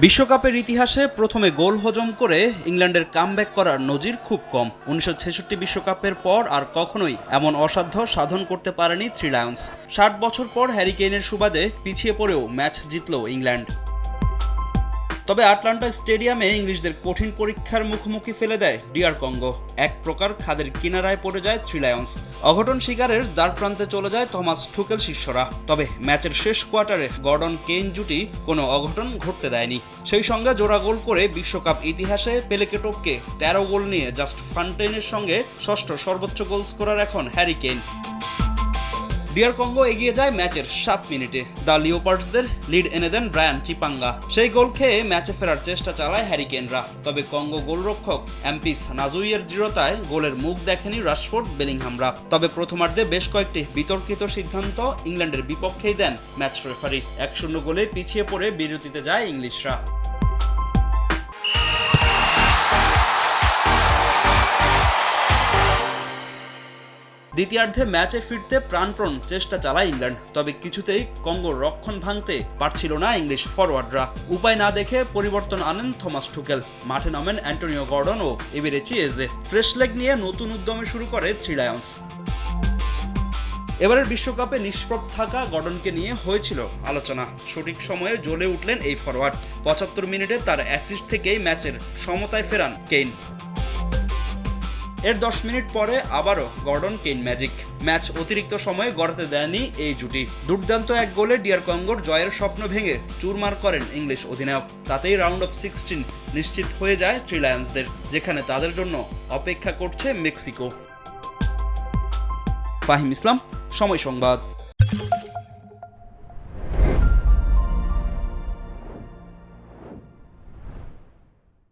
বিশ্বকাপের ইতিহাসে প্রথমে গোল হজম করে ইংল্যান্ডের কামব্যাক করার নজির খুব কম। 1966 বিশ্বকাপের পর আর কখনোই এমন অসাধ্য সাধন করতে পারেনি থ্রি লায়ন্স। 60 বছর পর হ্যারি কেইনের সুবাদে পিছিয়ে পড়েও ম্যাচ জিতল ইংল্যান্ড। তবে আটলান্টা স্টেডিয়ামে ইংলিশদের কঠিন পরীক্ষার মুখোমুখি ফেলে দেয় ডিআর কঙ্গো। এক প্রকার খাদের কিনারায় পড়ে যায় থ্রি লায়ন্স। অঘটন শিকারের দ্বারপ্রান্তে চলে যায় থমাস টুকেল শিষ্যরা। তবে ম্যাচের শেষ কোয়ার্টারে গর্ডন কেইন জুটি কোনো অঘটন ঘটতে দেয়নি। সেই সঙ্গে জোড়া গোল করে বিশ্বকাপ ইতিহাসে পেলেকে টপকে 13 গোল নিয়ে জাস্ট ফান্টেইনের সঙ্গে ষষ্ঠ সর্বোচ্চ গোল স্কোরার এখন হ্যারি কেইন। ডিআর কঙ্গো এগিয়ে যায় ম্যাচের 7 মিনিটে। দ্য লিওপার্ডসদের লিড এনে দেন ব্রায়ান চিপাঙ্গা। সেই গোল খেয়ে ম্যাচে ফেরার চেষ্টা চালায় হ্যারি কেইনরা। তবে কঙ্গো গোলরক্ষক অ্যাম্পিস নাজুইয়ের দৃঢ়তায় গোলের মুখ দেখেনি রাশফোর্ড বেলিংহামরা। তবে প্রথমার্ধে বেশ কয়েকটি বিতর্কিত সিদ্ধান্ত ইংল্যান্ডের বিপক্ষেই দেন ম্যাচ রেফারি। 1-0 গোলে পিছিয়ে পড়ে বিরতিতে যায় ইংলিশরা। দ্বিতীয়ার্ধে ম্যাচে ফিরতে প্রাণপণ চেষ্টা চালায় ইংল্যান্ড। তবে কিছুতেই কঙ্গোর রক্ষণ ভাঙতে পারছিল না ইংলিশ ফরওয়ার্ডরা। উপায় না দেখে পরিবর্তন আনেন থমাস টুকেল। মাঠে নামেন অ্যান্টোনিও গর্ডন ও এবেরেচি এজে। ফ্রেশ লেগ নিয়ে নতুন উদ্যমে শুরু করে থ্রি লায়ন্স। এবারের বিশ্বকাপে নিষ্প্রভ থাকা গর্ডনকে নিয়ে হয়েছিল আলোচনা। সঠিক সময়ে জ্বলে উঠলেন এই ফরওয়ার্ড। 75 মিনিটে তার অ্যাসিস্ট থেকেই ম্যাচের সমতায় ফেরান কেইন। এর 10 মিনিট পরে আবারও গর্ডন কেইন ম্যাজিক। ম্যাচ অতিরিক্ত সময়ে গড়াতে দেয়নি এই জুটি। দুর্দান্ত এক গোলে ডিআর কঙ্গোর জয়ের স্বপ্ন ভেঙে চুরমার করেন ইংলিশ অধিনায়ক। তাতেই রাউন্ড অফ 16 নিশ্চিত হয়ে যায় থ্রি লায়ন্সদের, যেখানে তাদের জন্য অপেক্ষা করছে মেক্সিকো। ফাহিম ইসলাম, সময় সংবাদ।